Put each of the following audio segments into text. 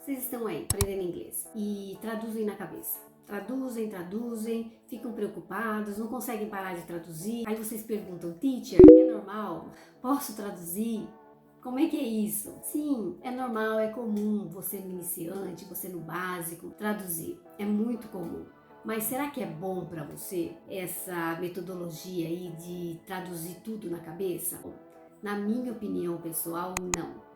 Vocês estão aí aprendendo inglês e traduzem na cabeça. Traduzem, ficam preocupados, não conseguem parar de traduzir. Aí vocês perguntam, teacher, é normal? Posso traduzir? Como é que é isso? Sim, é normal, é comum você no iniciante, você no básico, traduzir. É muito comum. Mas será que é bom para você essa metodologia aí de traduzir tudo na cabeça? Na minha opinião pessoal,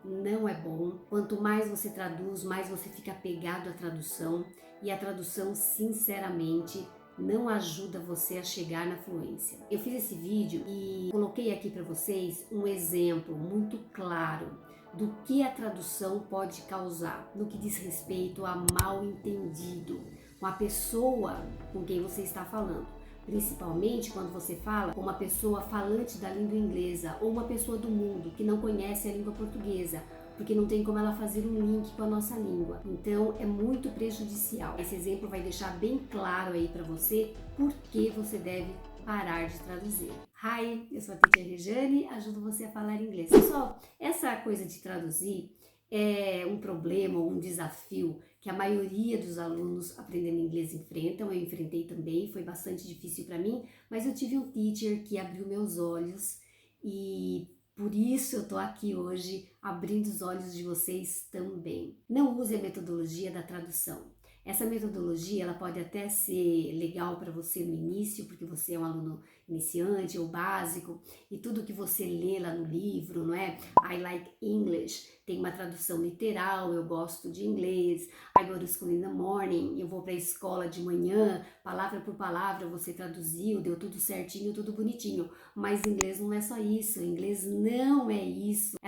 não é bom. Quanto mais você traduz, mais você fica apegado à tradução, e a tradução, sinceramente, não ajuda você a chegar na fluência. Eu fiz esse vídeo e coloquei aqui para vocês um exemplo muito claro do que a tradução pode causar no que diz respeito a mal entendido com a pessoa com quem você está falando. Principalmente quando você fala com uma pessoa falante da língua inglesa ou uma pessoa do mundo que não conhece a língua portuguesa, porque não tem como ela fazer um link com a nossa língua. Então é muito prejudicial. Esse exemplo vai deixar bem claro aí para você por que você deve parar de traduzir. Hi, eu sou a Teacher Rejane, ajudo você a falar inglês. Pessoal, essa coisa de traduzir é um problema ou um desafio que a maioria dos alunos aprendendo inglês enfrentam. Eu enfrentei também, foi bastante difícil para mim, mas eu tive um teacher que abriu meus olhos e por isso eu tô aqui hoje abrindo os olhos de vocês também. Não use a metodologia da tradução. Essa metodologia ela pode até ser legal para você no início, porque você é um aluno iniciante ou básico, e tudo que você lê lá no livro, não é? I like English, tem uma tradução literal, eu gosto de inglês. I go to school in the morning, eu vou para a escola de manhã, palavra por palavra você traduziu, deu tudo certinho, tudo bonitinho. Mas inglês não é só isso, inglês não é isso,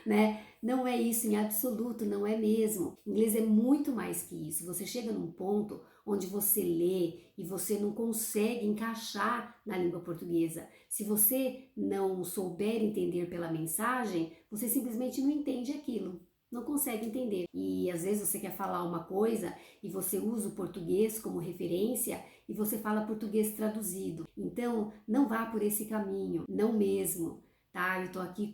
né? Não é isso em absoluto, não é mesmo. Inglês é muito mais que isso. Você chega num ponto onde você lê e você não consegue encaixar na língua portuguesa. Se você não souber entender pela mensagem, você simplesmente não entende aquilo. Não consegue entender. E às vezes você quer falar uma coisa e você usa o português como referência e você fala português traduzido. Então, não vá por esse caminho, não mesmo. Tá? Eu tô aqui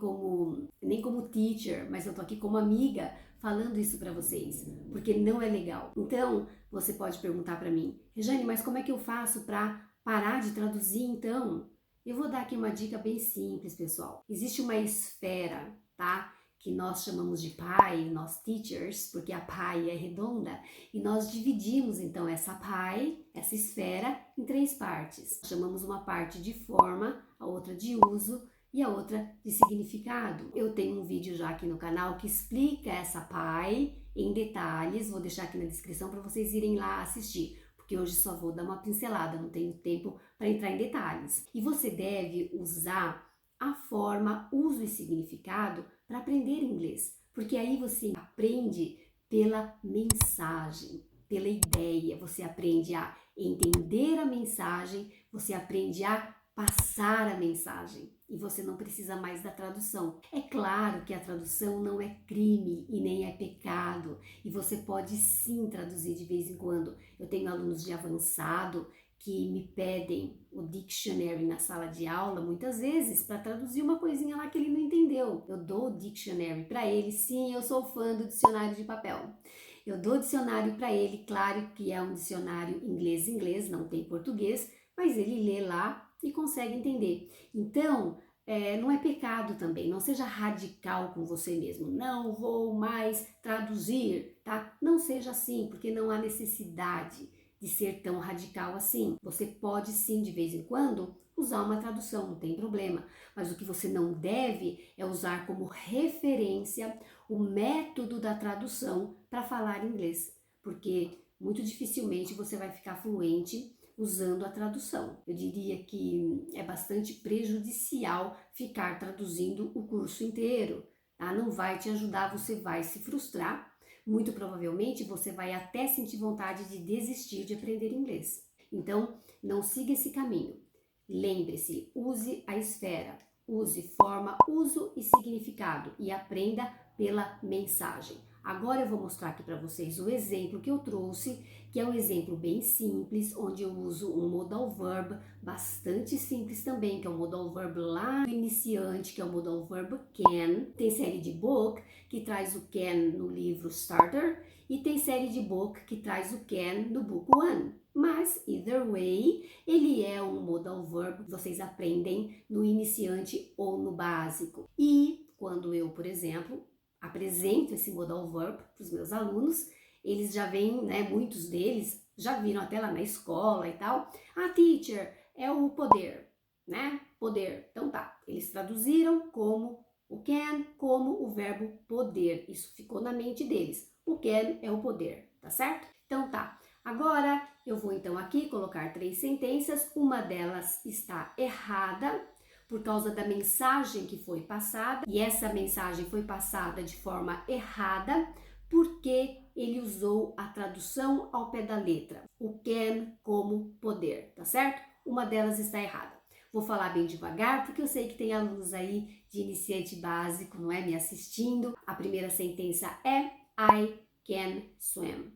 nem como teacher, mas eu tô aqui como amiga falando isso para vocês, porque não é legal. Então, você pode perguntar para mim, Rejane, mas como é que eu faço para parar de traduzir então? Eu vou dar aqui uma dica bem simples, pessoal. Existe uma esfera, tá? Que nós chamamos de pie, nós teachers, porque a pie é redonda, e nós dividimos então essa pie, essa esfera, em 3 partes. Chamamos uma parte de forma, a outra de uso e a outra de significado. Eu tenho um vídeo já aqui no canal que explica essa pie em detalhes, vou deixar aqui na descrição para vocês irem lá assistir, porque hoje só vou dar uma pincelada, não tenho tempo para entrar em detalhes. E você deve usar a forma, uso e significado para aprender inglês, porque aí você aprende pela mensagem, pela ideia, você aprende a entender a mensagem, você aprende a passar a mensagem e você não precisa mais da tradução. É claro que a tradução não é crime e nem é pecado e você pode sim traduzir de vez em quando. Eu tenho alunos de avançado que me pedem o dictionary na sala de aula, muitas vezes, para traduzir uma coisinha lá que ele não entendeu. Eu dou o dictionary para ele, sim, eu sou fã do dicionário de papel. Eu dou o dicionário para ele, claro que é um dicionário inglês, não tem português, mas ele lê lá e consegue entender. Então, não é pecado também, não seja radical com você mesmo. Não vou mais traduzir, tá? Não seja assim, porque não há necessidade de ser tão radical assim. Você pode sim, de vez em quando, usar uma tradução, não tem problema. Mas o que você não deve é usar como referência o método da tradução para falar inglês, porque muito dificilmente você vai ficar fluente usando a tradução. Eu diria que é bastante prejudicial ficar traduzindo o curso inteiro, tá? Não vai te ajudar, você vai se frustrar. Muito provavelmente você vai até sentir vontade de desistir de aprender inglês. Então, não siga esse caminho. Lembre-se, use a esfera, use forma, uso e significado e aprenda pela mensagem. Agora eu vou mostrar aqui para vocês o exemplo que eu trouxe, que é um exemplo bem simples, onde eu uso um modal verb bastante simples também, que é o modal verb lá do iniciante, que é o modal verb can. Tem série de book, que traz o can no livro Starter, e tem série de book que traz o can no book one. Mas, either way, ele é um modal verb que vocês aprendem no iniciante ou no básico. E quando eu, por exemplo, apresento esse modal verb para os meus alunos, eles já vêm, né, muitos deles já viram até lá na escola e tal. Ah, teacher, é o poder, né? Poder. Então tá, eles traduziram como o can, como o verbo poder. Isso ficou na mente deles. O can é o poder, tá certo? Então tá. Agora eu vou então aqui colocar 3 sentenças. Uma delas está errada por causa da mensagem que foi passada, e essa mensagem foi passada de forma errada porque ele usou a tradução ao pé da letra, o can como poder, tá certo? Uma delas está errada. Vou falar bem devagar porque eu sei que tem alunos aí de iniciante básico, não é, me assistindo. A primeira sentença é I can swim.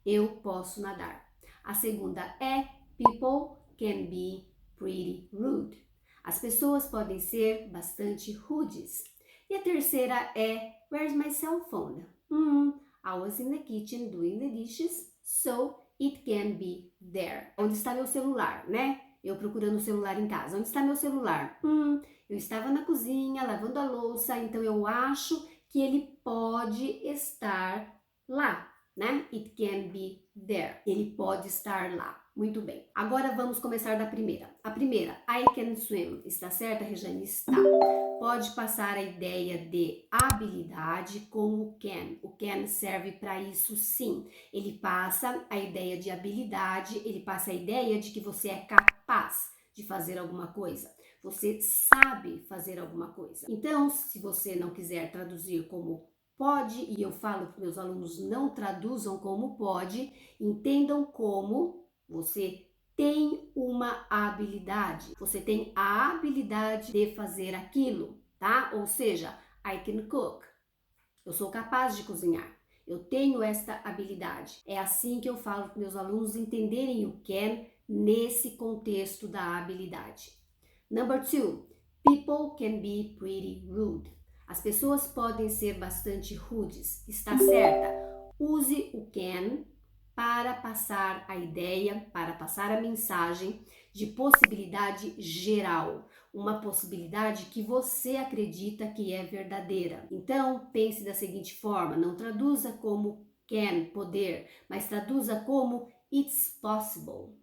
Eu posso nadar. A segunda é people can be pretty rude. As pessoas podem ser bastante rudes. E a terceira é where's my cell phone? I was in the kitchen doing the dishes, so it can be there. Onde está meu celular, né? Eu procurando o celular em casa. Onde está meu celular? Eu estava na cozinha lavando a louça, então eu acho que ele pode estar lá, né? It can be there. Ele pode estar lá. Muito bem. Agora vamos começar da primeira. A primeira, I can swim. Está certa, Rejane? Está. Pode passar a ideia de habilidade com o can. O can serve para isso sim. Ele passa a ideia de habilidade, ele passa a ideia de que você é capaz de fazer alguma coisa. Você sabe fazer alguma coisa. Então, se você não quiser traduzir como pode, e eu falo para meus alunos não traduzam como pode, entendam como você tem uma habilidade. Você tem a habilidade de fazer aquilo, tá? Ou seja, I can cook. Eu sou capaz de cozinhar. Eu tenho esta habilidade. É assim que eu falo para meus alunos entenderem o can nesse contexto da habilidade. Number 2, people can be pretty rude. As pessoas podem ser bastante rudes. Está certa? Use o can para passar a ideia, para passar a mensagem de possibilidade geral, uma possibilidade que você acredita que é verdadeira. Então, pense da seguinte forma, não traduza como can, poder, mas traduza como it's possible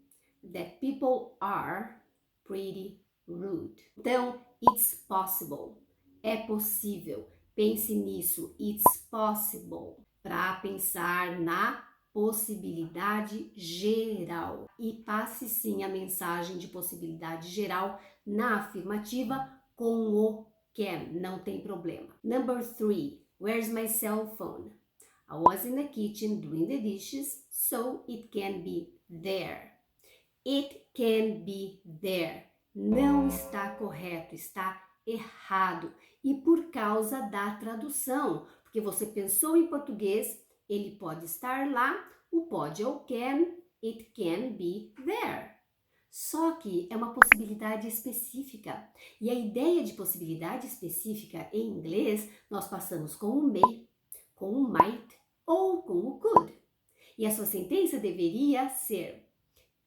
that people are pretty rude. Então, it's possible, é possível. Pense nisso, it's possible, para pensar na possibilidade geral e passe sim a mensagem de possibilidade geral na afirmativa com o can, não tem problema. Number 3, where's my cell phone? I was in the kitchen doing the dishes, so it can be there. It can be there. Não está correto, está errado. E por causa da tradução, porque você pensou em português, ele pode estar lá, o pode é o can, it can be there. Só que é uma possibilidade específica. E a ideia de possibilidade específica em inglês, nós passamos com o may, com o might ou com o could. E a sua sentença deveria ser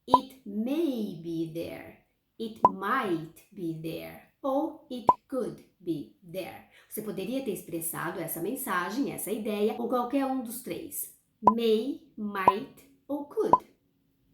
it may be there, it might be there, ou it could be there. Você poderia ter expressado essa mensagem, essa ideia, com qualquer um dos três. May, might ou could.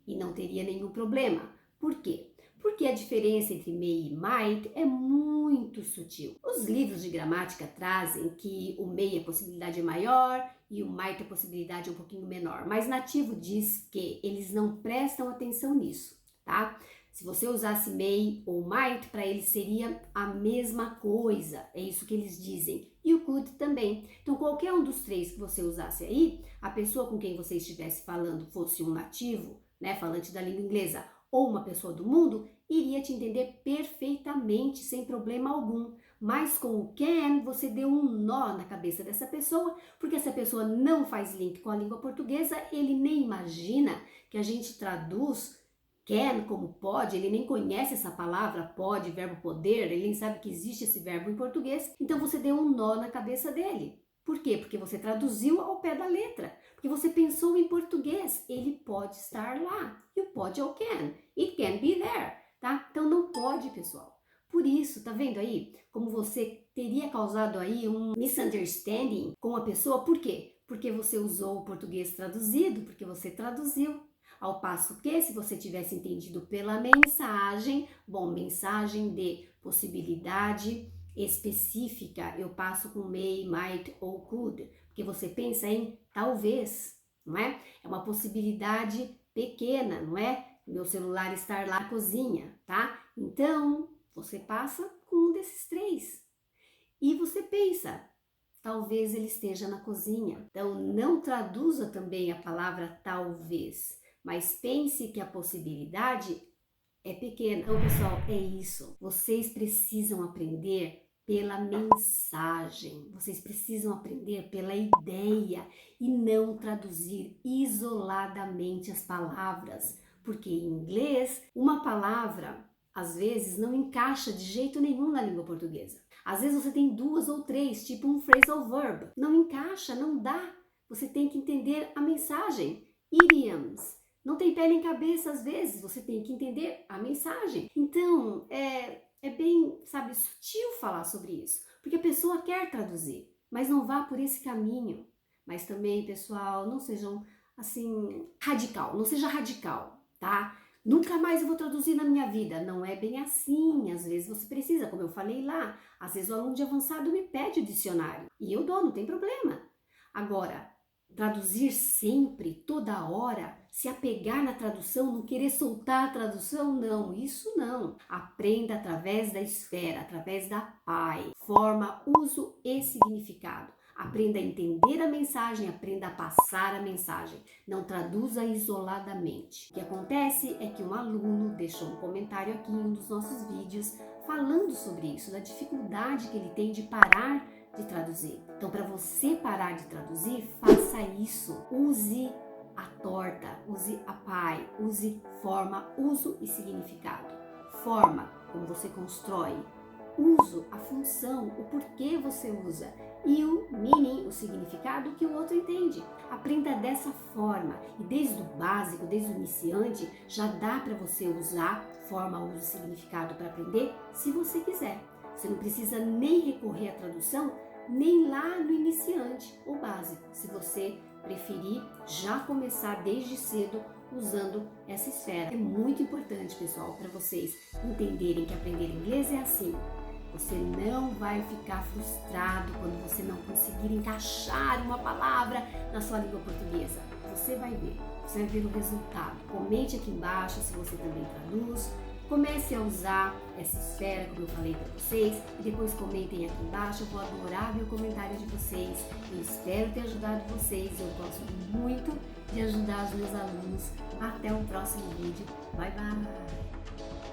E não teria nenhum problema. Por quê? Porque a diferença entre may e might é muito sutil. Os livros de gramática trazem que o may a possibilidade é maior e o might a possibilidade é um pouquinho menor, mas nativo diz que eles não prestam atenção nisso, tá? Se você usasse may ou might, para eles seria a mesma coisa, é isso que eles dizem. E o could também. Então, qualquer um dos três que você usasse aí, a pessoa com quem você estivesse falando fosse um nativo, né, falante da língua inglesa, ou uma pessoa do mundo, iria te entender perfeitamente, sem problema algum. Mas com o can, você deu um nó na cabeça dessa pessoa, porque essa pessoa não faz link com a língua portuguesa, ele nem imagina que a gente traduz can como pode, ele nem conhece essa palavra pode, verbo poder, ele nem sabe que existe esse verbo em português, então você deu um nó na cabeça dele. Por quê? Porque você traduziu ao pé da letra, porque você pensou em português, ele pode estar lá, e o pode é o can, it can be there, tá? Então não pode, pessoal. Por isso, tá vendo aí como você teria causado aí um misunderstanding com a pessoa? Por quê? Porque você usou o português traduzido, porque você traduziu. Ao passo que, se você tivesse entendido pela mensagem, bom, mensagem de possibilidade específica, eu passo com may, might ou could, porque você pensa em talvez, não é? É uma possibilidade pequena, não é? Meu celular estar lá na cozinha, tá? Então, você passa com um desses três. E você pensa, talvez ele esteja na cozinha. Então, não traduza também a palavra talvez, mas pense que a possibilidade é pequena. Então, pessoal, é isso. Vocês precisam aprender pela mensagem. Vocês precisam aprender pela ideia e não traduzir isoladamente as palavras. Porque em inglês, uma palavra às vezes não encaixa de jeito nenhum na língua portuguesa. Às vezes você tem duas ou três, tipo um phrasal verb. Não encaixa, não dá. Você tem que entender a mensagem. Idioms. Não tem pé nem cabeça às vezes, você tem que entender a mensagem. Então, é bem, sabe, sutil falar sobre isso. Porque a pessoa quer traduzir, mas não vá por esse caminho. Mas também, pessoal, não sejam, assim, radical. Não seja radical, tá? Nunca mais eu vou traduzir na minha vida. Não é bem assim. Às vezes você precisa, como eu falei lá. Às vezes o aluno de avançado me pede o dicionário. E eu dou, não tem problema. Agora, traduzir sempre, toda hora, se apegar na tradução, não querer soltar a tradução, não, isso não. Aprenda através da esfera, através da PAI. Forma, uso e significado. Aprenda a entender a mensagem, aprenda a passar a mensagem. Não traduza isoladamente. O que acontece é que um aluno deixou um comentário aqui em um dos nossos vídeos falando sobre isso, da dificuldade que ele tem de parar de traduzir. Então, para você parar de traduzir, faça isso. Use a torta, use a PAI, use forma, uso e significado. Forma, como você constrói. Uso, a função, o porquê você usa. E o meaning, o significado que o outro entende. Aprenda dessa forma. E desde o básico, desde o iniciante, já dá para você usar forma, uso e significado para aprender, se você quiser. Você não precisa nem recorrer à tradução, nem lá no iniciante ou básico. Se você preferir já começar desde cedo usando essa esfera. É muito importante, pessoal, para vocês entenderem que aprender inglês é assim. Você não vai ficar frustrado quando você não conseguir encaixar uma palavra na sua língua portuguesa. Você vai ver o resultado. Comente aqui embaixo se você também traduz. Comece a usar essa esfera, como eu falei para vocês, e depois comentem aqui embaixo. Eu vou adorar ver o comentário de vocês. Eu espero ter ajudado vocês. Eu gosto muito de ajudar os meus alunos. Até o próximo vídeo. Bye, bye!